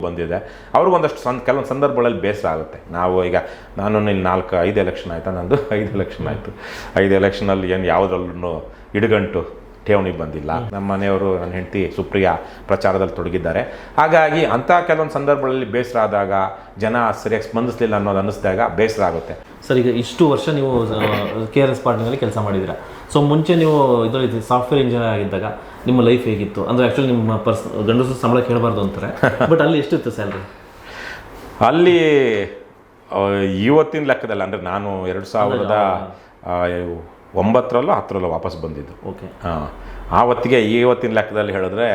ಬಂದಿದೆ. ಅವ್ರಿಗೊಂದಷ್ಟು ಕೆಲವೊಂದು ಸಂದರ್ಭಗಳಲ್ಲಿ ಬೇಸರ ಆಗುತ್ತೆ. ನಾವು ಈಗ ನಾನು ಇಲ್ಲಿ 5 ಎಲೆಕ್ಷನ್ ಆಯಿತಾ, ನಂದು 5 ಎಲೆಕ್ಷನ್ ಆಯಿತು. 5 ಎಲೆಕ್ಷನಲ್ಲಿ ಏನು ಯಾವುದ್ರಲ್ಲೂ ಇಡುಗಂಟು ಠೇವಣಿ ಬಂದಿಲ್ಲ. ನಮ್ಮ ಮನೆಯವರು, ನನ್ನ ಹೆಂಡತಿ ಸುಪ್ರಿಯಾ ಪ್ರಚಾರದಲ್ಲಿ ತೊಡಗಿದ್ದಾರೆ. ಹಾಗಾಗಿ ಅಂಥ ಕೆಲವೊಂದು ಸಂದರ್ಭಗಳಲ್ಲಿ ಬೇಸರ ಆದಾಗ, ಜನ ಸರಿಯಾಗಿ ಸ್ಪಂದಿಸಲಿಲ್ಲ ಅನ್ನೋದು ಅನ್ನಿಸಿದಾಗ ಬೇಸರ ಆಗುತ್ತೆ. ಸರ್, ಈಗ ಇಷ್ಟು ವರ್ಷ ನೀವು KRS ಪಾರ್ಟಿನಲ್ಲಿ ಕೆಲಸ ಮಾಡಿದ್ದೀರಾ. ಸೊ ಮುಂಚೆ ನೀವು ಇದರಲ್ಲಿ ಸಾಫ್ಟ್ವೇರ್ ಇಂಜಿನಿಯರ್ ಆಗಿದ್ದಾಗ ನಿಮ್ಮ ಲೈಫ್ ಹೇಗಿತ್ತು? ಅಂದರೆ ಆ್ಯಕ್ಚುಲಿ ನಿಮ್ಮ ಗಂಡಸರು ಸಂಬಳ ಕೇಳಬಾರ್ದು ಅಂತಾರೆ, ಬಟ್ ಅಲ್ಲಿ ಎಷ್ಟಿತ್ತು ಸ್ಯಾಲ್ರಿ? ಅಲ್ಲಿ ಇವತ್ತಿನ ಲೆಕ್ಕದಲ್ಲಿ ಅಂದರೆ ನಾನು 2009ರಲ್ಲೋ 10ರಲ್ಲೋ ವಾಪಸ್ ಬಂದಿದ್ದು. ಓಕೆ. ಆವತ್ತಿಗೆ ಇವತ್ತಿನ ಲೆಕ್ಕದಲ್ಲಿ ಹೇಳಿದ್ರೆ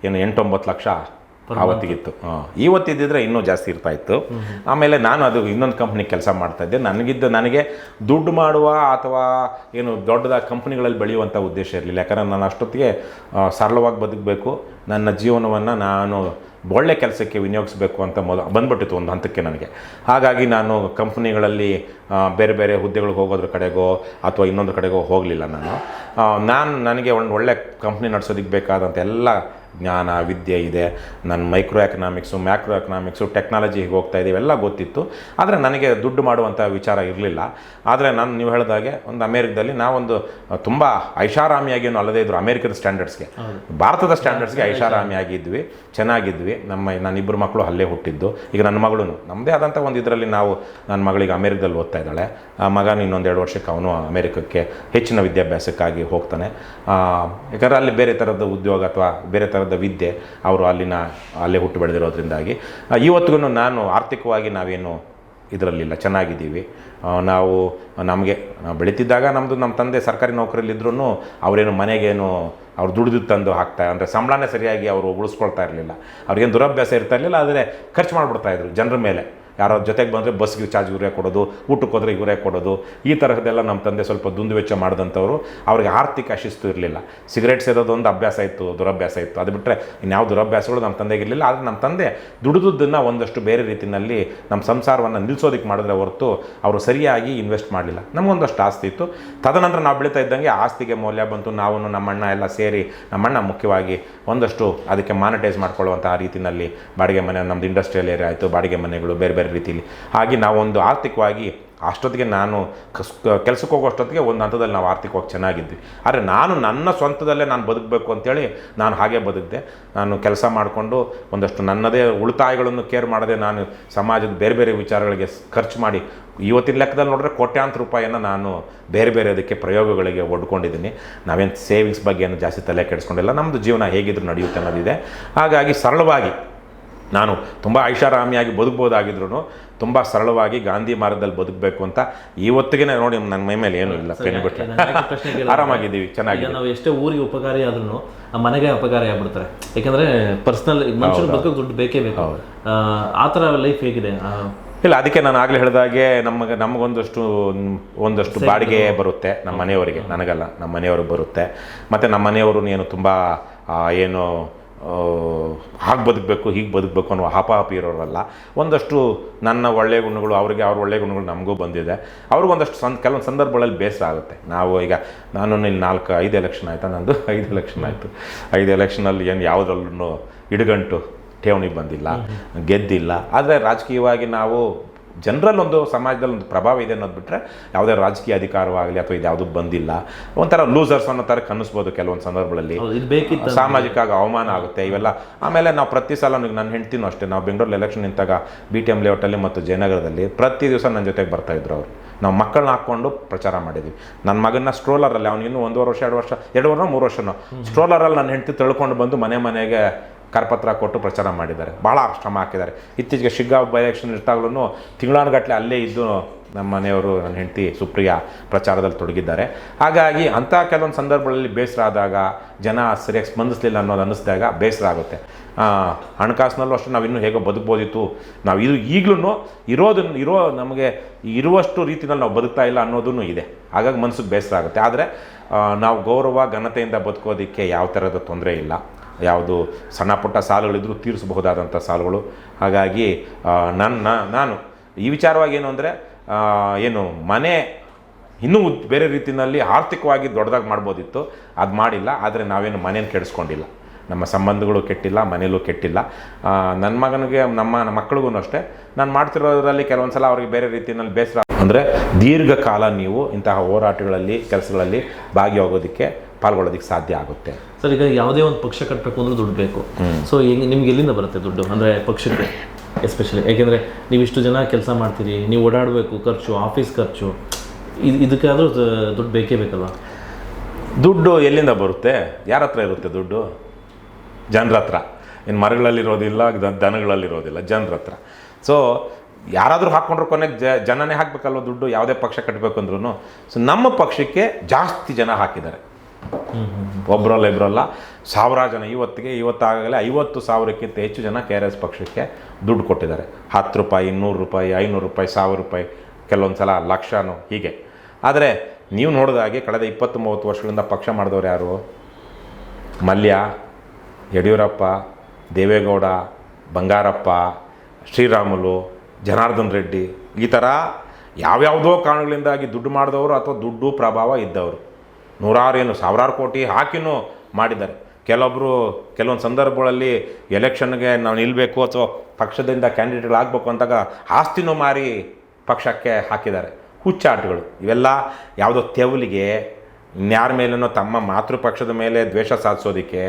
ಏನು 8-9 ಲಕ್ಷ ಆವತ್ತಿಗಿತ್ತು. ಇವತ್ತಿದ್ದಿದ್ರೆ ಇನ್ನೂ ಜಾಸ್ತಿ ಇರ್ತಾಯಿತ್ತು. ಆಮೇಲೆ ನಾನು ಅದು ಇನ್ನೊಂದು ಕಂಪ್ನಿಗೆ ಕೆಲಸ ಮಾಡ್ತಾಯಿದ್ದೆ. ನನಗೆ ದುಡ್ಡು ಮಾಡುವ ಅಥವಾ ಏನು ದೊಡ್ಡದಾಗಿ ಕಂಪ್ನಿಗಳಲ್ಲಿ ಬೆಳೆಯುವಂಥ ಉದ್ದೇಶ ಇರಲಿಲ್ಲ. ಯಾಕಂದರೆ ನಾನು ಅಷ್ಟೊತ್ತಿಗೆ ಸರಳವಾಗಿ ಬದುಕಬೇಕು, ನನ್ನ ಜೀವನವನ್ನು ನಾನು ಒಳ್ಳೆ ಕೆಲಸಕ್ಕೆ ವಿನಿಯೋಗಿಸಬೇಕು ಅಂತ ಬಂದ್ಬಿಟ್ಟಿತ್ತು ಒಂದು ಹಂತಕ್ಕೆ ನನಗೆ. ಹಾಗಾಗಿ ನಾನು ಕಂಪ್ನಿಗಳಲ್ಲಿ ಬೇರೆ ಬೇರೆ ಹುದ್ದೆಗಳಿಗೆ ಹೋಗೋದ್ರ ಕಡೆಗೋ ಅಥವಾ ಇನ್ನೊಂದು ಕಡೆಗೋ ಹೋಗಲಿಲ್ಲ. ನನಗೆ ಒಂದು ಒಳ್ಳೆ ಕಂಪ್ನಿ ನಡೆಸೋದಕ್ಕೆ ಬೇಕಾದಂಥ ಎಲ್ಲ ಜ್ಞಾನ ವಿದ್ಯೆ ಇದೆ. ನನ್ನ micro economics, macro economics, technology ಹೀಗೆ ಹೋಗ್ತಾ ಇದ್ದೀವಿ, ಎಲ್ಲ ಗೊತ್ತಿತ್ತು. ಆದರೆ ನನಗೆ ದುಡ್ಡು ಮಾಡುವಂಥ ವಿಚಾರ ಇರಲಿಲ್ಲ. ಆದರೆ ನೀವು ಹೇಳಿದಾಗೆ ಒಂದು ಅಮೇರಿಕದಲ್ಲಿ ನಾವೊಂದು ತುಂಬ ಐಷಾರಾಮಿಯಾಗೇನು ಅಲ್ಲದೇ ಇದ್ರು ಅಮೇರಿಕದ ಸ್ಟ್ಯಾಂಡರ್ಡ್ಸ್ಗೆ, ಭಾರತದ ಸ್ಟ್ಯಾಂಡರ್ಡ್ಸ್ಗೆ ಐಷಾರಾಮಿಯಾಗಿದ್ವಿ, ಚೆನ್ನಾಗಿದ್ವಿ. ನನ್ನಿಬ್ಬರು ಮಕ್ಕಳು ಅಲ್ಲೇ ಹುಟ್ಟಿದ್ದು. ಈಗ ನನ್ನ ಮಗಳು ನಮ್ಮದೇ ಆದಂಥ ಒಂದು ಇದರಲ್ಲಿ ನನ್ನ ಮಗಳಿಗೆ ಅಮೇರಿಕದಲ್ಲಿ ಓದ್ತಾ ಇದ್ದಾಳೆ. ಆ ಮಗನ ಇನ್ನೊಂದು 2 ವರ್ಷಕ್ಕೆ ಅವನು ಅಮೇರಿಕಕ್ಕೆ ಹೆಚ್ಚಿನ ವಿದ್ಯಾಭ್ಯಾಸಕ್ಕಾಗಿ ಹೋಗ್ತಾನೆ. ಯಾಕಂದರೆ ಅಲ್ಲಿ ಬೇರೆ ಥರದ ಉದ್ಯೋಗ ಅಥವಾ ಬೇರೆ ಥರದ ವಿದ್ಯೆ, ಅವರು ಅಲ್ಲೇ ಹುಟ್ಟು ಬೆಳೆದಿರೋದ್ರಿಂದಾಗಿ ಇವತ್ತಿಗೂ ನಾನು ಆರ್ಥಿಕವಾಗಿ ನಾವೇನು ಇದರಲ್ಲಿಲ್ಲ, ಚೆನ್ನಾಗಿದ್ದೀವಿ. ನಾವು ಬೆಳೀತಿದ್ದಾಗ ನಮ್ಮ ತಂದೆ ಸರ್ಕಾರಿ ನೌಕರಿಯಲ್ಲಿದ್ದರೂ ಅವರೇನು ಮನೆಗೇನು ಅವ್ರು ದುಡಿದು ತಂದು ಅಂದರೆ ಸಂಬಳನೇ ಸರಿಯಾಗಿ ಅವರು ಉಳಿಸ್ಕೊಳ್ತಾ ಇರಲಿಲ್ಲ. ಅವ್ರಿಗೇನು ದುರಭ್ಯಾಸ ಇರ್ತಾ ಇರಲಿಲ್ಲ, ಆದರೆ ಖರ್ಚು ಮಾಡಿಬಿಡ್ತಾಯಿದ್ರು ಜನರ ಮೇಲೆ. ಯಾರೋ ಜೊತೆಗೆ ಬಂದರೆ ಬಸ್ಗೆ ಚಾರ್ಜ್ ಇವರೇ ಕೊಡೋದು, ಊಟಕ್ಕೆ ಹೋದರೆ ಇವರೇ ಕೊಡೋದು, ಈ ತರಹದ್ದೆಲ್ಲ ನಮ್ಮ ತಂದೆ ಸ್ವಲ್ಪ ದುಂದುವೆಚ್ಚ ಮಾಡಿದಂಥವ್ರು. ಅವ್ರಿಗೆ ಆರ್ಥಿಕ ಶಿಸ್ತು ಇರಲಿಲ್ಲ. ಸಿಗರೇಟ್ ಸೇದೋದೊಂದು ಅಭ್ಯಾಸ ಇತ್ತು, ದುರಭ್ಯಾಸ ಇತ್ತು. ಅದು ಬಿಟ್ಟರೆ ಇನ್ಯಾವ ದುರಭ್ಯಾಸಗಳು ನಮ್ಮ ತಂದೆಗೆ ಇರಲಿಲ್ಲ. ಆದರೆ ನಮ್ಮ ತಂದೆ ದುಡಿದದ್ದನ್ನು ಒಂದಷ್ಟು ಬೇರೆ ರೀತಿಯಲ್ಲಿ ನಮ್ಮ ಸಂಸಾರವನ್ನು ನಿಲ್ಲಿಸೋದಕ್ಕೆ ಮಾಡಿದ್ರೆ ಹೊರತು ಅವರು ಸರಿಯಾಗಿ ಇನ್ವೆಸ್ಟ್ ಮಾಡಲಿಲ್ಲ. ನಮಗೊಂದಷ್ಟು ಆಸ್ತಿ ಇತ್ತು. ತದನಂತರ ನಾವು ಬೆಳೀತಾ ಇದ್ದಂಗೆ ಆಸ್ತಿಗೆ ಮೌಲ್ಯ ಬಂತು. ನಾವು ನಮ್ಮಣ್ಣ ಎಲ್ಲ ಸೇರಿ, ನಮ್ಮಣ್ಣ ಮುಖ್ಯವಾಗಿ ಒಂದಷ್ಟು ಅದಕ್ಕೆ ಮಾನಿಟೈಸ್ ಮಾಡ್ಕೊಳ್ಳುವಂಥ ರೀತಿಯಲ್ಲಿ ಬಾಡಿಗೆ ಮನೆ, ನಮ್ಮದು ಇಂಡಸ್ಟ್ರಿಯಲ್ ಏರಿಯಾ ಆಯಿತು, ಬಾಡಿಗೆ ಮನೆಗಳು ಬೇರೆ ಬೇರೆ ರೀತಿಯಲ್ಲಿ. ಹಾಗೆ ನಾವೊಂದು ಆರ್ಥಿಕವಾಗಿ ಅಷ್ಟೊತ್ತಿಗೆ ನಾನು ಕೆಲಸಕ್ಕೆ ಹೋಗೋಷ್ಟೊತ್ತಿಗೆ ಒಂದು ಹಂತದಲ್ಲಿ ನಾವು ಆರ್ಥಿಕವಾಗಿ ಚೆನ್ನಾಗಿದ್ವಿ. ಆದರೆ ನನ್ನ ಸ್ವಂತದಲ್ಲೇ ನಾನು ಬದುಕಬೇಕು ಅಂತೇಳಿ ನಾನು ಹಾಗೆ ಬದುಕಿದೆ. ನಾನು ಕೆಲಸ ಮಾಡಿಕೊಂಡು ಒಂದಷ್ಟು ನನ್ನದೇ ಉಳಿತಾಯಗಳನ್ನು ಕೇರ್ ಮಾಡದೆ ನಾನು ಸಮಾಜದ ಬೇರೆ ಬೇರೆ ವಿಚಾರಗಳಿಗೆ ಖರ್ಚು ಮಾಡಿ ಇವತ್ತಿನ ಲೆಕ್ಕದಲ್ಲಿ ನೋಡಿದ್ರೆ ಕೋಟ್ಯಾಂತರ ರೂಪಾಯಿಯನ್ನು ನಾನು ಬೇರೆ ಬೇರೆ ಅದಕ್ಕೆ ಪ್ರಯೋಗಗಳಿಗೆ ಒಡ್ಕೊಂಡಿದ್ದೀನಿ. ನಾವೇನು ಸೇವಿಂಗ್ಸ್ ಬಗ್ಗೆ ಏನು ಜಾಸ್ತಿ ತಲೆ ಕೆಡಿಸ್ಕೊಂಡಿಲ್ಲ. ನಮ್ಮದು ಜೀವನ ಹೇಗಿದ್ರು ನಡೆಯುತ್ತೆ ಅನ್ನೋದಿದೆ. ಹಾಗಾಗಿ ಸರಳವಾಗಿ ನಾನು ತುಂಬ ಐಷಾರಾಮಿಯಾಗಿ ಬದುಕ್ಬೋದಾಗಿದ್ರು ತುಂಬ ಸರಳವಾಗಿ ಗಾಂಧಿ ಮಾರ್ಗದಲ್ಲಿ ಬದುಕಬೇಕು ಅಂತ ಇವತ್ತಿಗೆ ನೋಡಿ ನನ್ನ ಮೈ ಮೇಲೆ ಏನೂ ಇಲ್ಲ, ಪೆನ್ ಬಿಟ್ಟರೆ ಆರಾಮಾಗಿದ್ದೀವಿ, ಚೆನ್ನಾಗಿ. ನಾವು ಎಷ್ಟೇ ಊರಿಗೆ ಉಪಕಾರಿ ಆದ್ರೂ ಮನೆಗೆ ಅಪಕಾರಿ ಆಗ್ಬಿಡ್ತಾರೆ. ಯಾಕಂದರೆ ಪರ್ಸ್ನಲ್ ಮನುಷ್ಯನ ಬದುಕೋಕೆ ದುಡ್ಡು ಬೇಕೇ ಬೇಕು. ಆ ಥರ ಲೈಫ್ ಹೇಗಿದೆ? ಇಲ್ಲ, ಅದಕ್ಕೆ ನಾನು ಆಗಲೇ ಹೇಳಿದಾಗೆ ನಮಗೊಂದಷ್ಟು ಬಾಡಿಗೆ ಬರುತ್ತೆ ನಮ್ಮ ಮನೆಯವರಿಗೆ, ನನಗಲ್ಲ, ನಮ್ಮ ಮನೆಯವ್ರಿಗೆ ಬರುತ್ತೆ. ಮತ್ತು ನಮ್ಮ ಮನೆಯವರು ಏನು ತುಂಬ ಏನು ಹಾಗೆ ಬದುಕಬೇಕು ಹೀಗೆ ಬದುಕಬೇಕು ಅನ್ನೋ ಹಾಪಾಪಿ ಇರೋರಲ್ಲ. ಒಂದಷ್ಟು ನನ್ನ ಒಳ್ಳೆಯ ಗುಣಗಳು ಅವ್ರ ಒಳ್ಳೆಯ ಗುಣಗಳು ನಮಗೂ ಬಂದಿದೆ. ಅವ್ರಿಗೊಂದಷ್ಟು ಕೆಲವೊಂದು ಸಂದರ್ಭಗಳಲ್ಲಿ ಬೇಸರ ಆಗುತ್ತೆ. ನಾನು ಇಲ್ಲಿ 5 ಎಲೆಕ್ಷನ್ ಆಯಿತಾ, ನಂದು 5 ಎಲೆಕ್ಷನ್ ಆಯಿತು. 5 ಎಲೆಕ್ಷನಲ್ಲಿ ಏನು ಯಾವುದ್ರಲ್ಲೂ ಇಡುಗಂಟು ಠೇವಣಿ ಬಂದಿಲ್ಲ, ಗೆದ್ದಿಲ್ಲ. ಆದರೆ ರಾಜಕೀಯವಾಗಿ ನಾವು ಜನರಲ್ಲಿ ಒಂದು ಸಮಾಜದಲ್ಲಿ ಒಂದು ಪ್ರಭಾವ ಇದೆ ಅನ್ನೋದು ಬಿಟ್ಟರೆ ಯಾವುದೇ ರಾಜಕೀಯ ಅಧಿಕಾರವಾಗಲಿ ಅಥವಾ ಇದು ಯಾವುದೂ ಬಂದಿಲ್ಲ. ಒಂಥರ ಲೂಸರ್ಸ್ ಅನ್ನೋ ಥರ ಅನ್ನಿಸ್ಬೋದು ಕೆಲವೊಂದು ಸಂದರ್ಭಗಳಲ್ಲಿ. ಸಾಮಾಜಿಕವಾಗಿ ಅವಮಾನ ಆಗುತ್ತೆ ಇವೆಲ್ಲ. ಆಮೇಲೆ ನಾವು ಪ್ರತಿ ಸಲ ನನ್ನ ಹೆಂಡ್ತಿನೂ ಅಷ್ಟೇ, ನಾವು ಬೆಂಗಳೂರಲ್ಲಿ ಎಲೆಕ್ಷನ್ ನಿಂತಾಗ BTM ಲೇಔಟಲ್ಲಿ ಮತ್ತು ಜಯನಗರದಲ್ಲಿ ಪ್ರತಿ ದಿವಸ ನನ್ನ ಜೊತೆಗೆ ಬರ್ತಾಯಿದ್ರು ಅವರು. ನಾವು ಮಕ್ಕಳನ್ನ ಹಾಕ್ಕೊಂಡು ಪ್ರಚಾರ ಮಾಡಿದ್ವಿ. ನನ್ನ ಮಗನ ಸ್ಟ್ರೋಲರಲ್ಲಿ, ಅವನಿಗಿನ್ನೂ 1.5 ವರ್ಷ 2 ವರ್ಷ 3 ವರ್ಷನೋ ಸ್ಟ್ರೋಲರಲ್ಲಿ ನನ್ನ ಹೆಂಡ್ತಿ ತಳ್ಕೊಂಡು ಬಂದು ಮನೆಗೆ ಕರಪತ್ರ ಕೊಟ್ಟು ಪ್ರಚಾರ ಮಾಡಿದ್ದಾರೆ. ಭಾಳ ಶ್ರಮ ಹಾಕಿದ್ದಾರೆ. ಇತ್ತೀಚೆಗೆ ಶಿಗ್ಗಾಂವ್ ಬೈ ಎಲೆಕ್ಷನ್ ಇರ್ತಾಗ್ಲೂ ತಿಂಗಳಾನುಗಟ್ಟಲೆ ಅಲ್ಲೇ ಇದ್ದು ನಮ್ಮ ಮನೆಯವರು, ನನ್ನ ಹೆಂಡತಿ ಸುಪ್ರಿಯಾ ಪ್ರಚಾರದಲ್ಲಿ ತೊಡಗಿದ್ದಾರೆ. ಹಾಗಾಗಿ ಅಂಥ ಕೆಲವೊಂದು ಸಂದರ್ಭಗಳಲ್ಲಿ ಬೇಸರ ಆದಾಗ, ಜನ ಸರಿಯಾಗಿ ಸ್ಪಂದಿಸಲಿಲ್ಲ ಅನ್ನೋದು ಅನ್ನಿಸಿದಾಗ ಬೇಸರ ಆಗುತ್ತೆ. ಹಣಕಾಸಿನಲ್ಲೂ ಅಷ್ಟೇ ನಾವು ಇನ್ನೂ ಹೇಗೋ ಬದುಕ್ಬೋದಿತ್ತು, ನಾವು ಈಗಲೂ ನಮಗೆ ಇರುವಷ್ಟು ರೀತಿಯಲ್ಲಿ ನಾವು ಬದುಕ್ತಾ ಇಲ್ಲ ಅನ್ನೋದೂ ಇದೆ. ಹಾಗಾಗಿ ಮನಸ್ಸಿಗೆ ಬೇಸರ ಆಗುತ್ತೆ. ಆದರೆ ನಾವು ಗೌರವ ಘನತೆಯಿಂದ ಬದುಕೋದಕ್ಕೆ ಯಾವ ಥರದ ತೊಂದರೆ ಇಲ್ಲ. ಯಾವುದು ಸಣ್ಣ ಪುಟ್ಟ ಸಾಲುಗಳಿದ್ರೂ ತೀರಿಸಬಹುದಾದಂಥ ಸಾಲುಗಳು. ಹಾಗಾಗಿ ನಾನು ಈ ವಿಚಾರವಾಗಿ ಏನು ಅಂದರೆ ಮನೆ ಇನ್ನೂ ಬೇರೆ ರೀತಿಯಲ್ಲಿ ಆರ್ಥಿಕವಾಗಿ ದೊಡ್ಡದಾಗಿ ಮಾಡ್ಬೋದಿತ್ತು, ಅದು ಮಾಡಿಲ್ಲ. ಆದರೆ ನಾವೇನು ಮನೇನ ಕೆಡಿಸ್ಕೊಂಡಿಲ್ಲ. ನಮ್ಮ ಸಂಬಂಧಗಳು ಕೆಟ್ಟಿಲ್ಲ, ಮನೇಲೂ ಕೆಟ್ಟಿಲ್ಲ. ನನ್ನ ಮಗನಿಗೆ ನಮ್ಮ ಮಕ್ಕಳಿಗೂ ಅಷ್ಟೇ ನಾನು ಮಾಡ್ತಿರೋದ್ರಲ್ಲಿ ಕೆಲವೊಂದು ಸಲ ಅವ್ರಿಗೆ ಬೇರೆ ರೀತಿಯಲ್ಲಿ ಬೇಸರ ಅಂದರೆ ದೀರ್ಘಕಾಲ ನೀವು ಇಂತಹ ಹೋರಾಟಗಳಲ್ಲಿ ಕೆಲಸಗಳಲ್ಲಿ ಭಾಗಿಯಾಗೋದಕ್ಕೆ ಪಾಲ್ಗೊಳ್ಳೋದಕ್ಕೆ ಸಾಧ್ಯ ಆಗುತ್ತೆ. ಸರ್, ಈಗ ಯಾವುದೇ ಒಂದು ಪಕ್ಷ ಕಟ್ಟಬೇಕು ಅಂದ್ರೆ ದುಡ್ಡು ಬೇಕು. ಸೊ ನಿಮ್ಗೆ ಎಲ್ಲಿಂದ ಬರುತ್ತೆ ದುಡ್ಡು ಅಂದರೆ ಪಕ್ಷಕ್ಕೆ ಎಸ್ಪೆಷಲಿ? ಯಾಕೆಂದರೆ ನೀವು ಇಷ್ಟು ಜನ ಕೆಲಸ ಮಾಡ್ತೀರಿ, ನೀವು ಓಡಾಡಬೇಕು, ಖರ್ಚು, ಆಫೀಸ್ ಖರ್ಚು, ಇದಕ್ಕಾದರೂ ದುಡ್ಡು ಬೇಕೇ ಬೇಕಲ್ಲ? ದುಡ್ಡು ಎಲ್ಲಿಂದ ಬರುತ್ತೆ? ಯಾರ ಹತ್ರ ಇರುತ್ತೆ ದುಡ್ಡು? ಜನರ ಹತ್ರ. ಇನ್ನು ಮರಗಳಲ್ಲಿರೋದಿಲ್ಲ, ದನಗಳಲ್ಲಿರೋದಿಲ್ಲ, ಜನರ ಹತ್ರ. ಸೊ ಯಾರಾದರೂ ಹಾಕ್ಕೊಂಡ್ರೆ ಕೊನೆಗೆ ಜನನೇ ಹಾಕಬೇಕಲ್ವ ದುಡ್ಡು, ಯಾವುದೇ ಪಕ್ಷ ಕಟ್ಟಬೇಕು ಅಂದ್ರೂ. ಸೊ ನಮ್ಮ ಪಕ್ಷಕ್ಕೆ ಜಾಸ್ತಿ ಜನ ಹಾಕಿದ್ದಾರೆ, ಒಬ್ಬರಲ್ಲ ಇಬ್ಬರಲ್ಲ, ಸಾವಿರಾರು ಜನ. ಇವತ್ತಾಗಲೇ 50,000ಕ್ಕಿಂತ ಹೆಚ್ಚು ಜನ KRS ಪಕ್ಷಕ್ಕೆ ದುಡ್ಡು ಕೊಟ್ಟಿದ್ದಾರೆ. 10 ರೂಪಾಯಿ, 100 ರೂಪಾಯಿ, 500 ರೂಪಾಯಿ, 1000 ರೂಪಾಯಿ, ಕೆಲವೊಂದು ಸಲ ಲಕ್ಷನೂ, ಹೀಗೆ. ಆದರೆ ನೀವು ನೋಡಿದಾಗೆ ಕಳೆದ 20-30 ವರ್ಷಗಳಿಂದ ಪಕ್ಷ ಮಾಡಿದವ್ರು ಯಾರು? ಮಲ್ಯ, ಯಡಿಯೂರಪ್ಪ, ದೇವೇಗೌಡ, ಬಂಗಾರಪ್ಪ, ಶ್ರೀರಾಮುಲು, ಜನಾರ್ದನ್ ರೆಡ್ಡಿ, ಈ ಥರ ಯಾವ್ಯಾವುದೋ ಕಾರಣಗಳಿಂದಾಗಿ ದುಡ್ಡು ಮಾಡಿದವರು ಅಥವಾ ದುಡ್ಡು ಪ್ರಭಾವ ಇದ್ದವರು ಸಾವಿರಾರು ಕೋಟಿ ಹಾಕಿನೂ ಮಾಡಿದ್ದಾರೆ. ಕೆಲವೊಂದು ಸಂದರ್ಭಗಳಲ್ಲಿ ಎಲೆಕ್ಷನ್ಗೆ ನಾವು ನಿಲ್ಲಬೇಕು ಅಥವಾ ಪಕ್ಷದಿಂದ ಕ್ಯಾಂಡಿಡೇಟ್ಗಳಾಗಬೇಕು ಅಂತಾಗ ಆಸ್ತಿನೂ ಮಾರಿ ಪಕ್ಷಕ್ಕೆ ಹಾಕಿದ್ದಾರೆ. ಹುಚ್ಚಾಟಗಳು ಇವೆಲ್ಲ. ಯಾವುದೋ ತೆವಲಿಗೆ, ಇನ್ಯಾರ ಮೇಲೇನೋ ತಮ್ಮ ಮಾತೃಪಕ್ಷದ ಮೇಲೆ ದ್ವೇಷ ಸಾಧಿಸೋದಕ್ಕೆ,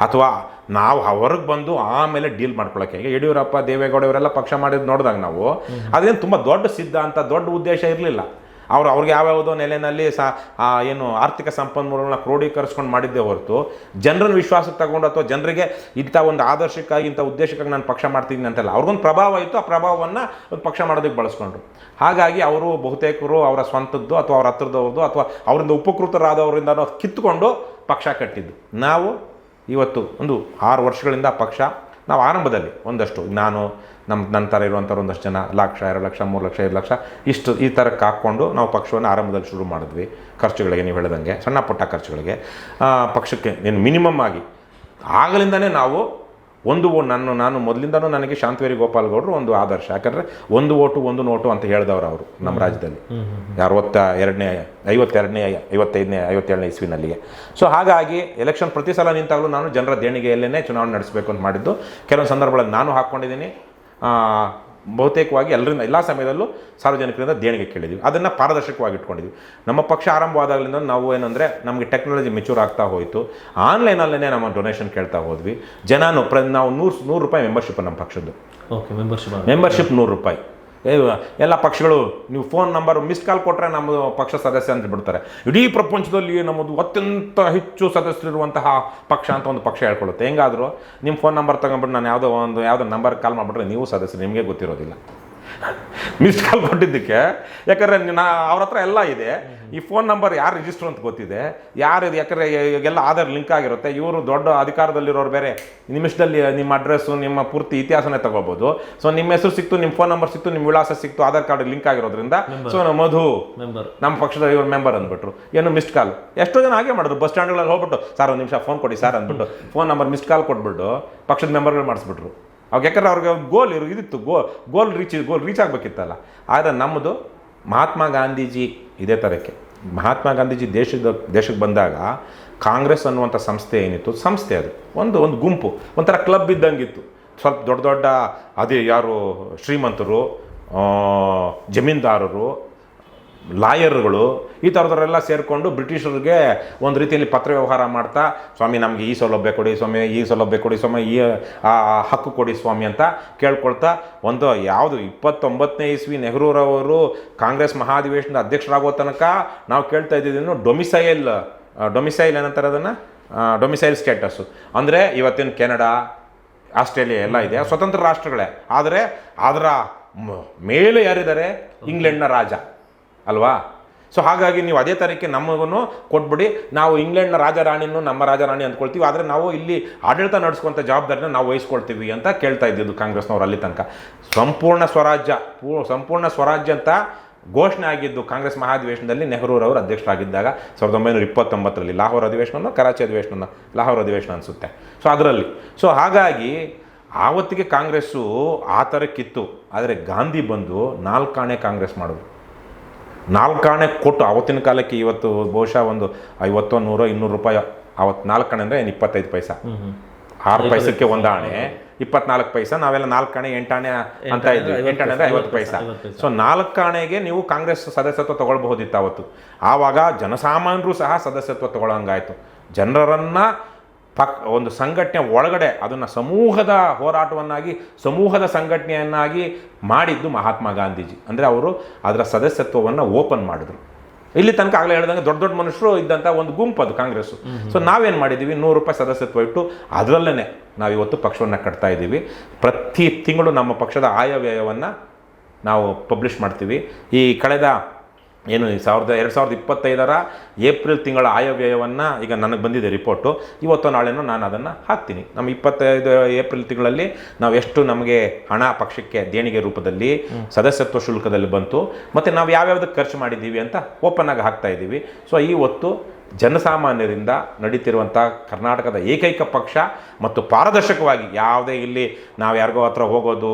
ಅಥವಾ ನಾವು ಹೊರಗೆ ಬಂದು ಆಮೇಲೆ ಡೀಲ್ ಮಾಡ್ಕೊಳ್ಳೋಕ್ಕೆ. ಈಗ ಯಡಿಯೂರಪ್ಪ, ದೇವೇಗೌಡ ಇವರೆಲ್ಲ ಪಕ್ಷ ಮಾಡಿದ್ದು ನೋಡಿದಾಗ ನಾವು ಅದೇನು ತುಂಬ ದೊಡ್ಡ ಸಿದ್ಧಾಂತ, ದೊಡ್ಡ ಉದ್ದೇಶ ಇರಲಿಲ್ಲ. ಅವ್ರಿಗೆ ಯಾವ್ಯಾವುದೋ ನೆಲೆಯಲ್ಲಿ ಏನು ಆರ್ಥಿಕ ಸಂಪನ್ಮೂಲಗಳನ್ನ ಕ್ರೋಢೀಕರಿಸ್ಕೊಂಡು ಮಾಡಿದ್ದೇ ಹೊರತು ಜನರನ್ನು ವಿಶ್ವಾಸಕ್ಕೆ ತಗೊಂಡು ಅಥವಾ ಜನರಿಗೆ ಇಂಥ ಒಂದು ಆದರ್ಶಕ್ಕಾಗಿ, ಇಂಥ ಉದ್ದೇಶಕ್ಕಾಗಿ ನಾನು ಪಕ್ಷ ಮಾಡ್ತಿದ್ದೀನಿ ಅಂತೆಲ್ಲ. ಅವ್ರಿಗೊಂದು ಪ್ರಭಾವ ಇತ್ತು, ಆ ಪ್ರಭಾವವನ್ನು ಒಂದು ಪಕ್ಷ ಮಾಡೋದಕ್ಕೆ ಬಳಸ್ಕೊಂಡ್ರು. ಹಾಗಾಗಿ ಅವರು ಬಹುತೇಕರು ಅವರ ಸ್ವಂತದ್ದು ಅಥವಾ ಅವ್ರ ಹತ್ರದವ್ರದ್ದು ಅಥವಾ ಅವರಿಂದ ಉಪಕೃತರಾದವರಿಂದ ಕಿತ್ತುಕೊಂಡು ಪಕ್ಷ ಕಟ್ಟಿದ್ದು. ನಾವು ಇವತ್ತು ಒಂದು 6 ವರ್ಷಗಳಿಂದ ಪಕ್ಷ, ನಾವು ಆರಂಭದಲ್ಲಿ ಒಂದಷ್ಟು ನನ್ನ ಥರ ಇರುವಂಥವ್ರು ಒಂದಷ್ಟು ಜನ 1 ಲಕ್ಷ, 2 ಲಕ್ಷ, 3 ಲಕ್ಷ, 5 ಲಕ್ಷ ಇಷ್ಟು ಈ ಥರಕ್ಕೆ ಹಾಕ್ಕೊಂಡು ನಾವು ಪಕ್ಷವನ್ನು ಆರಂಭದಲ್ಲಿ ಶುರು ಮಾಡಿದ್ವಿ. ಖರ್ಚುಗಳಿಗೆ, ನೀವು ಹೇಳಿದಂಗೆ ಸಣ್ಣ ಪುಟ್ಟ ಖರ್ಚುಗಳಿಗೆ ಪಕ್ಷಕ್ಕೆ ಮಿನಿಮಮ್ ಆಗಿ ಆಗಲಿಂದನೇ ನಾವು ನಾನು ಮೊದಲಿಂದನೂ ನನಗೆ ಶಾಂತವೇರಿ ಗೋಪಾಲ್ ಗೌಡರು ಒಂದು ಆದರ್ಶ. ಯಾಕಂದರೆ 1 ವೋಟು 1 ನೋಟು ಅಂತ ಹೇಳಿದವರು ಅವರು ನಮ್ಮ ರಾಜ್ಯದಲ್ಲಿ 55ನೇ ಇಸ್ವಿನಲ್ಲಿಗೆ. ಸೊ ಹಾಗಾಗಿ ಎಲೆಕ್ಷನ್ ಪ್ರತಿ ಸಲ ನಿಂತಾಗಲೂ ನಾನು ಜನರ ದೇಣಿಗೆಯಲ್ಲೇ ಚುನಾವಣೆ ನಡೆಸಬೇಕು ಅಂತ ಮಾಡಿದ್ದು. ಕೆಲವೊಂದು ಸಂದರ್ಭಗಳಲ್ಲಿ ನಾನು ಹಾಕ್ಕೊಂಡಿದ್ದೀನಿ. ಬಹುತೇಕವಾಗಿ ಎಲ್ಲ ಸಮಯದಲ್ಲೂ ಸಾರ್ವಜನಿಕರಿಂದ ದೇಣಿಗೆ ಕೇಳಿದ್ವಿ. ಅದನ್ನು ಪಾರದರ್ಶಕವಾಗಿ ಇಟ್ಕೊಂಡಿದ್ವಿ. ನಮ್ಮ ಪಕ್ಷ ಆರಂಭವಾದಾಗಲಿಂದ ನಾವು ಏನಂದರೆ ನಮಗೆ ಟೆಕ್ನಾಲಜಿ ಮೆಚೂರ್ ಆಗ್ತಾ ಹೋಯಿತು. ಆನ್ಲೈನಲ್ಲೇ ನಮ್ಮ ಡೊನೇಷನ್ ಕೇಳ್ತಾ ಹೋದ್ವಿ. ನಾವು 100 ರೂಪಾಯಿ ಮೆಂಬರ್ಶಿಪ್ ನಮ್ಮ ಪಕ್ಷದ್ದು. ಓಕೆ, ಮೆಂಬರ್ಶಿಪ್ 100 ರೂಪಾಯಿ. ಎಲ್ಲ ಪಕ್ಷಗಳು ನೀವು ಫೋನ್ ನಂಬರ್ ಮಿಸ್ಡ್ ಕಾಲ್ ಕೊಟ್ಟರೆ ನಮ್ಮದು ಪಕ್ಷ ಸದಸ್ಯ ಅಂತ ಬಿಡ್ತಾರೆ. ಇಡೀ ಪ್ರಪಂಚದಲ್ಲಿ ನಮ್ಮದು ಅತ್ಯಂತ ಹೆಚ್ಚು ಸದಸ್ಯರಿರುವಂತಹ ಪಕ್ಷ ಅಂತ ಒಂದು ಪಕ್ಷ ಹೇಳ್ಕೊಳ್ಳುತ್ತೆ. ಹೆಂಗಾದರೂ ನಿಮ್ಮ ಫೋನ್ ನಂಬರ್ ತಗೊಂಡ್ಬಿಟ್ಟು ನಾನು ಯಾವುದೋ ನಂಬರ್ ಕಾಲ್ ಮಾಡಿಬಿಟ್ರೆ ನೀವು ಸದಸ್ಯರು, ನಿಮಗೆ ಗೊತ್ತಿರೋದಿಲ್ಲ ಮಿಸ್ಡ್ ಕಾಲ್ ಕೊಟ್ಟಿದ್ದಕ್ಕೆ. ಯಾಕಂದರೆ ಅವ್ರ ಹತ್ರ ಎಲ್ಲ ಇದೆ. ಈ ಫೋನ್ ನಂಬರ್ ಯಾರು ರಿಜಿಸ್ಟರ್ ಅಂತ ಗೊತ್ತಿದೆ, ಯಾರು, ಯಾಕಂದರೆ ಎಲ್ಲ ಆಧಾರ್ ಲಿಂಕ್ ಆಗಿರುತ್ತೆ. ಇವರು ದೊಡ್ಡ ಅಧಿಕಾರದಲ್ಲಿರೋರು ಬೇರೆ ನಿಮಿಷದಲ್ಲಿ ನಿಮ್ಮ ಅಡ್ರೆಸ್ಸು, ನಿಮ್ಮ ಪೂರ್ತಿ ಇತಿಹಾಸನೇ ತಗೋಬೋದು. ಸೊ ನಿಮ್ಮ ಹೆಸರು ಸಿಕ್ತು, ನಿಮ್ಮ ಫೋನ್ ನಂಬರ್ ಸಿಕ್ತು, ನಿಮ್ಮ ವಿಳಾಸ ಸಿಕ್ತು, ಆಧಾರ್ ಕಾರ್ಡ್ ಲಿಂಕ್ ಆಗಿರೋದ್ರಿಂದ ಸೊ ಮಧು ನಮ್ಮ ಪಕ್ಷದ ಇವ್ರ ಮೆಂಬರ್ ಅಂದ್ಬಿಟ್ರು. ಏನು ಮಿಸ್ಡ್ ಕಾಲ್. ಎಷ್ಟೋ ಜನ ಹಾಗೆ ಮಾಡಿದ್ರು. ಬಸ್ ಸ್ಟ್ಯಾಂಡ್ಗಳಲ್ಲಿ ಹೋಗ್ಬಿಟ್ಟು ಸರ್ ಒಂದು ನಿಮಿಷ ಫೋನ್ ಕೊಡಿ ಸರ್ ಅಂದ್ಬಿಟ್ಟು ಫೋನ್ ನಂಬರ್ ಮಿಸ್ಡ್ ಕಾಲ್ ಕೊಟ್ಬಿಟ್ಟು ಪಕ್ಷದ ಮೆಂಬರ್ಗಳು ಮಾಡಿಸ್ಬಿಟ್ರು. ಅವಾಗ ಯಾಕಂದ್ರೆ ಅವ್ರಿಗೆ ಗೋಲ್ ರೀಚ್ ಆಗಬೇಕಿತ್ತಲ್ಲ. ಆದರೆ ನಮ್ಮದು ಮಹಾತ್ಮ ಗಾಂಧೀಜಿ ಇದೇ ಥರಕ್ಕೆ. ಮಹಾತ್ಮ ಗಾಂಧೀಜಿ ದೇಶಕ್ಕೆ ಬಂದಾಗ ಕಾಂಗ್ರೆಸ್ ಅನ್ನುವಂಥ ಸಂಸ್ಥೆ ಏನಿತ್ತು, ಸಂಸ್ಥೆ ಅದು ಒಂದು ಗುಂಪು, ಒಂಥರ ಕ್ಲಬ್ ಇದ್ದಂಗಿತ್ತು. ಸ್ವಲ್ಪ ದೊಡ್ಡ ಅದೇ ಯಾರು ಶ್ರೀಮಂತರು, ಜಮೀನ್ದಾರರು, ಲಾಯರ್ಗಳು, ಈ ಥರದವರೆಲ್ಲ ಸೇರಿಕೊಂಡು ಬ್ರಿಟಿಷರಿಗೆ ಒಂದು ರೀತಿಯಲ್ಲಿ ಪತ್ರ ವ್ಯವಹಾರ ಮಾಡ್ತಾ, ಸ್ವಾಮಿ ನಮಗೆ ಈ ಸೌಲಭ್ಯ ಕೊಡಿ ಸ್ವಾಮಿ, ಈ ಸೌಲಭ್ಯ ಕೊಡಿ ಸ್ವಾಮಿ, ಈ ಹಕ್ಕು ಕೊಡಿ ಸ್ವಾಮಿ ಅಂತ ಕೇಳ್ಕೊಳ್ತಾ ಒಂದು 29ನೇ ಇಸ್ವಿ ನೆಹರೂರವರು ಕಾಂಗ್ರೆಸ್ ಮಹಾಧಿವೇಶನದ ಅಧ್ಯಕ್ಷರಾಗೋ ತನಕ ನಾವು ಕೇಳ್ತಾ ಇದ್ದಿದ್ದೇನು ಡೊಮಿಸೈಲ್ ಏನಂತಾರೆ ಅದನ್ನು, ಡೊಮಿಸೈಲ್ ಸ್ಟೇಟಸ್ಸು. ಅಂದರೆ ಇವತ್ತಿನ ಕೆನಡಾ, ಆಸ್ಟ್ರೇಲಿಯಾ ಎಲ್ಲ ಇದೆ, ಸ್ವತಂತ್ರ ರಾಷ್ಟ್ರಗಳೇ. ಆದರೆ ಅದರ ಮೇಲೆ ಯಾರಿದ್ದಾರೆ? ಇಂಗ್ಲೆಂಡ್ನ ರಾಜ ಅಲ್ವಾ. ಸೊ ಹಾಗಾಗಿ ನೀವು ಅದೇ ಥರಕ್ಕೆ ನಮಗೂ ಕೊಟ್ಬಿಡಿ, ನಾವು ಇಂಗ್ಲೆಂಡ್ನ ರಾಜರಾಣಿನೂ ನಮ್ಮ ರಾಜರಾಣಿ ಅಂದ್ಕೊಳ್ತೀವಿ, ಆದರೆ ನಾವು ಇಲ್ಲಿ ಆಡಳಿತ ನಡೆಸ್ಕೊಂಥ ಜವಾಬ್ದಾರಿನ ನಾವು ವಹಿಸ್ಕೊಳ್ತೀವಿ ಅಂತ ಕೇಳ್ತಾ ಇದ್ದಿದ್ದು ಕಾಂಗ್ರೆಸ್ನವ್ರು ಅಲ್ಲಿ ತನಕ. ಸಂಪೂರ್ಣ ಸ್ವರಾಜ್ಯ ಅಂತ ಘೋಷಣೆ ಆಗಿದ್ದು ಕಾಂಗ್ರೆಸ್ ಮಹಾಧಿವೇಶನದಲ್ಲಿ ನೆಹರೂರವರು ಅಧ್ಯಕ್ಷರಾಗಿದ್ದಾಗ 1929ರಲ್ಲಿ ಲಾಹೋರ್ ಅಧಿವೇಶನ, ಕರಾಚಿ ಅಧಿವೇಶನ, ಲಾಹೋರ್ ಅಧಿವೇಶನ ಅನಿಸುತ್ತೆ. ಸೊ ಅದರಲ್ಲಿ ಹಾಗಾಗಿ ಆವತ್ತಿಗೆ ಕಾಂಗ್ರೆಸ್ಸು ಆ ಥರಕ್ಕಿತ್ತು. ಆದರೆ ಗಾಂಧಿ ಬಂದು 4 ಆಣೆ ಕಾಂಗ್ರೆಸ್ ಮಾಡಿದ್ರು. 4 ಆಣೆ ಕೊಟ್ಟು ಆವತ್ತಿನ ಕಾಲಕ್ಕೆ ಇವತ್ತು ಬಹುಶಃ ಒಂದು 50, 100, 200 ರೂಪಾಯಿ ಅವತ್ತು 4 ಆಣೆ ಅಂದರೆ 25 ಪೈಸಾ, 6 ಪೈಸಕ್ಕೆ 1 ಆಣೆ, 24 ಪೈಸಾ. ನಾವೆಲ್ಲ 4 ಆಣೆ 8 ಆಣೆ ಅಂತ ಇದ್ವಿ. 8 ಆಣೆ ಅಂದರೆ 50 ಪೈಸಾ. ಸೊ 4 ಆಣೆಗೆ ನೀವು ಕಾಂಗ್ರೆಸ್ ಸದಸ್ಯತ್ವ ತಗೊಳ್ಬಹುದಿತ್ತು ಅವತ್ತು. ಆವಾಗ ಜನಸಾಮಾನ್ಯರು ಸಹ ಸದಸ್ಯತ್ವ ತಗೊಳ್ಳೋಂಗಾಯ್ತು. ಜನರನ್ನು ಒಂದು ಸಂಘಟನೆ ಒಳಗಡೆ ಅದನ್ನು ಸಮೂಹದ ಹೋರಾಟವನ್ನಾಗಿ, ಸಮೂಹದ ಸಂಘಟನೆಯನ್ನಾಗಿ ಮಾಡಿದ್ದು ಮಹಾತ್ಮ ಗಾಂಧೀಜಿ. ಅಂದರೆ ಅವರು ಅದರ ಸದಸ್ಯತ್ವವನ್ನು ಓಪನ್ ಮಾಡಿದ್ರು. ಇಲ್ಲಿ ತನಕ ಆಗಲೇ ಹೇಳ್ದಂಗೆ ದೊಡ್ಡ ದೊಡ್ಡ ಮನುಷ್ಯರು ಇದ್ದಂಥ ಒಂದು ಗುಂಪು ಅದು ಕಾಂಗ್ರೆಸ್ಸು. ಸೊ ನಾವೇನು ಮಾಡಿದ್ದೀವಿ, 100 ರೂಪಾಯಿ ಸದಸ್ಯತ್ವ ಇಟ್ಟು ಅದರಲ್ಲೇ ನಾವಿವತ್ತು ಪಕ್ಷವನ್ನು ಕಟ್ತಾ ಇದ್ದೀವಿ. ಪ್ರತಿ ತಿಂಗಳು ನಮ್ಮ ಪಕ್ಷದ ಆಯವ್ಯಯವನ್ನು ನಾವು ಪಬ್ಲಿಷ್ ಮಾಡ್ತೀವಿ. ಈ ಕಳೆದ 2025 ಏಪ್ರಿಲ್ ತಿಂಗಳ ಆಯವ್ಯಯವನ್ನು ಈಗ ನನಗೆ ಬಂದಿದೆ ರಿಪೋರ್ಟು, ಇವತ್ತು ನಾಳೆನೂ ನಾನು ಅದನ್ನು ಹಾಕ್ತೀನಿ. ನಮ್ಮ 25 ಏಪ್ರಿಲ್ ತಿಂಗಳಲ್ಲಿ ನಾವು ಎಷ್ಟು ನಮಗೆ ಹಣ ಪಕ್ಷಕ್ಕೆ ದೇಣಿಗೆ ರೂಪದಲ್ಲಿ ಸದಸ್ಯತ್ವ ಶುಲ್ಕದಲ್ಲಿ ಬಂತು, ಮತ್ತು ನಾವು ಯಾವ್ಯಾವುದಕ್ಕೆ ಖರ್ಚು ಮಾಡಿದ್ದೀವಿ ಅಂತ ಓಪನ್ ಆಗಿ ಹಾಕ್ತಾ ಇದ್ದೀವಿ. ಸೊ ಇವತ್ತು ಜನಸಾಮಾನ್ಯರಿಂದ ನಡೀತಿರುವಂಥ ಕರ್ನಾಟಕದ ಏಕೈಕ ಪಕ್ಷ ಮತ್ತು ಪಾರದರ್ಶಕವಾಗಿ ಯಾವುದೇ ಇಲ್ಲಿ ನಾವು ಯಾರಿಗೋ ಹತ್ರ ಹೋಗೋದು,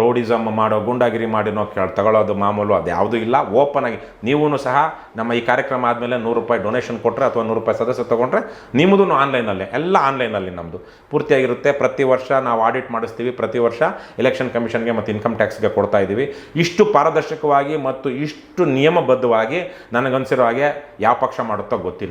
ರೋಡಿಸಮ್ ಮಾಡೋ, ಗುಂಡಾಗಿರಿ ಮಾಡಿ ತಗೊಳ್ಳೋದು ಮಾಮೂಲು ಅದು ಯಾವುದೂ ಇಲ್ಲ. ಓಪನ್ ಆಗಿ ನೀವೂ ಸಹ ನಮ್ಮ ಈ ಕಾರ್ಯಕ್ರಮ ಆದಮೇಲೆ 100 ರೂಪಾಯಿ ಡೊನೇಷನ್ ಕೊಟ್ಟರೆ ಅಥವಾ 100 ರೂಪಾಯಿ ಸದಸ್ಯ ತೊಗೊಂಡ್ರೆ ನಿಮ್ಮದು ಆನ್ಲೈನಲ್ಲೇ, ಎಲ್ಲ ಆನ್ಲೈನಲ್ಲಿ ನಮ್ಮದು ಪೂರ್ತಿಯಾಗಿರುತ್ತೆ. ಪ್ರತಿ ವರ್ಷ ನಾವು ಆಡಿಟ್ ಮಾಡಿಸ್ತೀವಿ, ಪ್ರತಿ ವರ್ಷ ಎಲೆಕ್ಷನ್ ಕಮಿಷನ್ಗೆ ಮತ್ತು ಇನ್ಕಮ್ ಟ್ಯಾಕ್ಸ್ಗೆ ಕೊಡ್ತಾ ಇದ್ದೀವಿ. ಇಷ್ಟು ಪಾರದರ್ಶಕವಾಗಿ ಮತ್ತು ಇಷ್ಟು ನಿಯಮಬದ್ಧವಾಗಿ ನನಗನ್ಸಿರೋ ಹಾಗೆ ಯಾವ ಪಕ್ಷ ಮಾಡುತ್ತೋ ಗೊತ್ತಿಲ್ಲ.